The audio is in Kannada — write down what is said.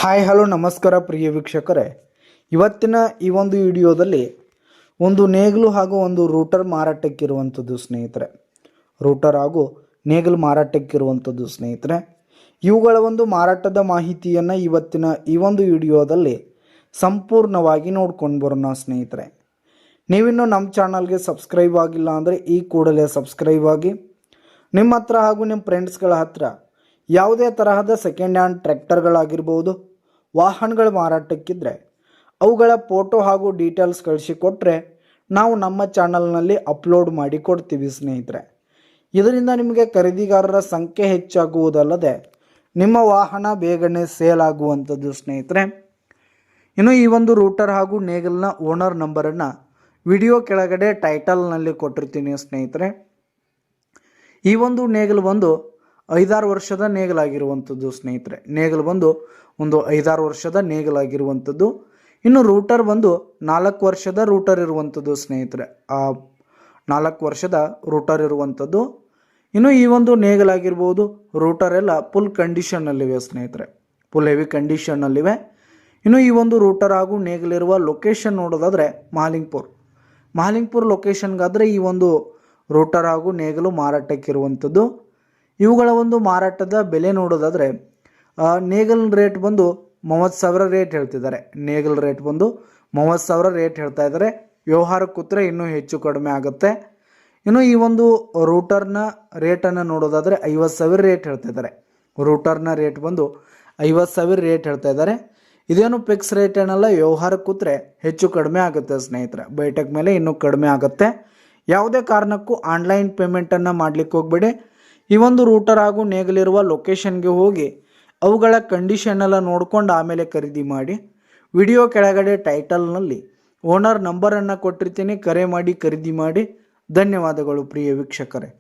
ಹಾಯ್ ಹಲೋ ನಮಸ್ಕಾರ ಪ್ರಿಯ ವೀಕ್ಷಕರೇ, ಇವತ್ತಿನ ಈ ಒಂದು ವಿಡಿಯೋದಲ್ಲಿ ಒಂದು ನೇಗಿಲು ಹಾಗೂ ಒಂದು ರೂಟರ್ ಮಾರಾಟಕ್ಕಿರುವಂಥದ್ದು ಸ್ನೇಹಿತರೆ. ರೂಟರ್ ಹಾಗೂ ನೇಗಿಲು ಮಾರಾಟಕ್ಕಿರುವಂಥದ್ದು ಸ್ನೇಹಿತರೆ. ಇವುಗಳ ಒಂದು ಮಾರಾಟದ ಮಾಹಿತಿಯನ್ನು ಇವತ್ತಿನ ಈ ಒಂದು ವಿಡಿಯೋದಲ್ಲಿ ಸಂಪೂರ್ಣವಾಗಿ ನೋಡ್ಕೊಂಡು ಬರೋಣ ಸ್ನೇಹಿತರೆ. ನೀವಿನ್ನೂ ನಮ್ಮ ಚಾನಲ್ಗೆ ಸಬ್ಸ್ಕ್ರೈಬ್ ಆಗಿಲ್ಲ ಅಂದರೆ ಈ ಕೂಡಲೇ ಸಬ್ಸ್ಕ್ರೈಬ್ ಆಗಿ. ನಿಮ್ಮ ಹತ್ರ ಹಾಗೂ ನಿಮ್ಮ ಫ್ರೆಂಡ್ಸ್ಗಳ ಹತ್ರ ಯಾವುದೇ ತರಹದ ಸೆಕೆಂಡ್ ಹ್ಯಾಂಡ್ ಟ್ರ್ಯಾಕ್ಟರ್ಗಳಾಗಿರ್ಬೋದು, ವಾಹನಗಳ ಮಾರಾಟಕ್ಕಿದ್ರೆ ಅವುಗಳ ಫೋಟೋ ಹಾಗೂ ಡೀಟೇಲ್ಸ್ ಕಳಿಸಿಕೊಟ್ರೆ ನಾವು ನಮ್ಮ ಚಾನಲ್ನಲ್ಲಿ ಅಪ್ಲೋಡ್ ಮಾಡಿ ಕೊಡ್ತೀವಿ ಸ್ನೇಹಿತರೆ. ಇದರಿಂದ ನಿಮಗೆ ಖರೀದಿಗಾರರ ಸಂಖ್ಯೆ ಹೆಚ್ಚಾಗುವುದಲ್ಲದೆ ನಿಮ್ಮ ವಾಹನ ಬೇಗನೆ ಸೇಲ್ ಆಗುವಂಥದ್ದು ಸ್ನೇಹಿತರೆ. ಇನ್ನು ಈ ಒಂದು ರೂಟರ್ ಹಾಗೂ ನೇಗಿಲ್ನ ಓನರ್ ನಂಬರನ್ನು ವಿಡಿಯೋ ಕೆಳಗಡೆ ಟೈಟಲ್ನಲ್ಲಿ ಕೊಟ್ಟಿರ್ತೀನಿ ಸ್ನೇಹಿತರೆ. ಈ ಒಂದು ನೇಗಿಲು ಬಂದು 5-6 ವರ್ಷದ ನೇಗಿಲಾಗಿರುವಂಥದ್ದು ಸ್ನೇಹಿತರೆ. ನೇಗಿಲು ಬಂದು ಒಂದು 5-6 ವರ್ಷದ ನೇಗಿಲಾಗಿರುವಂಥದ್ದು. ಇನ್ನು ರೂಟರ್ ಬಂದು 4 ವರ್ಷದ ರೂಟರ್ ಇರುವಂಥದ್ದು ಸ್ನೇಹಿತರೆ. 4 ವರ್ಷದ ರೂಟರ್ ಇರುವಂಥದ್ದು. ಇನ್ನು ಈ ಒಂದು ನೇಗಿಲಾಗಿರ್ಬೋದು, ರೂಟರ್ ಎಲ್ಲ ಫುಲ್ ಕಂಡೀಷನ್ನಲ್ಲಿವೆ ಸ್ನೇಹಿತರೆ, ಫುಲ್ ಹೆವಿ ಕಂಡೀಷನ್ನಲ್ಲಿವೆ. ಇನ್ನು ಈ ಒಂದು ರೂಟರ್ ಹಾಗೂ ನೇಗಿಲಿರುವ ಲೊಕೇಶನ್ ನೋಡೋದಾದರೆ ಮಹಾಲಿಂಗ್ಪುರ್ ಲೊಕೇಶನ್ಗಾದರೆ ಈ ಒಂದು ರೂಟರ್ ಹಾಗೂ ನೇಗಿಲು ಮಾರಾಟಕ್ಕಿರುವಂಥದ್ದು. ಇವುಗಳ ಒಂದು ಮಾರಾಟದ ಬೆಲೆ ನೋಡೋದಾದರೆ ನೇಗಿಲ್ ರೇಟ್ ಬಂದು 30,000 ರೇಟ್ ಹೇಳ್ತಿದ್ದಾರೆ. ನೇಗಿಲ್ ರೇಟ್ ಬಂದು 30,000 ರೇಟ್ ಹೇಳ್ತಾ ಇದ್ದಾರೆ. ವ್ಯವಹಾರಕ್ಕೆ ಕೂತ್ರೆ ಇನ್ನೂ ಹೆಚ್ಚು ಕಡಿಮೆ ಆಗುತ್ತೆ. ಇನ್ನು ಈ ಒಂದು ರೂಟರ್ನ ರೇಟನ್ನು ನೋಡೋದಾದರೆ 50,000 ರೇಟ್ ಹೇಳ್ತಾ ಇದ್ದಾರೆ. ರೂಟರ್ನ ರೇಟ್ ಬಂದು 50,000 ರೇಟ್ ಹೇಳ್ತಾ ಇದ್ದಾರೆ. ಇದೇನು ಫಿಕ್ಸ್ ರೇಟ್ ಏನಲ್ಲ, ವ್ಯವಹಾರಕ್ಕೆ ಕೂತ್ರೆ ಹೆಚ್ಚು ಕಡಿಮೆ ಆಗುತ್ತೆ ಸ್ನೇಹಿತರೆ. ಬೈಟಕ್ ಮೇಲೆ ಇನ್ನೂ ಕಡಿಮೆ ಆಗುತ್ತೆ. ಯಾವುದೇ ಕಾರಣಕ್ಕೂ ಆನ್ಲೈನ್ ಪೇಮೆಂಟನ್ನು ಮಾಡಲಿಕ್ಕೆ ಹೋಗಬೇಡಿ. ಈ ಒಂದು ರೂಟರ್ ಹಾಗೂ ನೇಗಿಲಿರುವ ಲೊಕೇಶನ್ಗೆ ಹೋಗಿ ಅವುಗಳ ಕಂಡೀಷನ್ ಎಲ್ಲ ನೋಡ್ಕೊಂಡು ಆಮೇಲೆ ಖರೀದಿ ಮಾಡಿ. ವಿಡಿಯೋ ಕೆಳಗಡೆ ಟೈಟಲ್ನಲ್ಲಿ ಓನರ್ ನಂಬರನ್ನು ಕೊಟ್ಟಿರ್ತೀನಿ, ಕರೆ ಮಾಡಿ ಖರೀದಿ ಮಾಡಿ. ಧನ್ಯವಾದಗಳು ಪ್ರಿಯ ವೀಕ್ಷಕರೇ.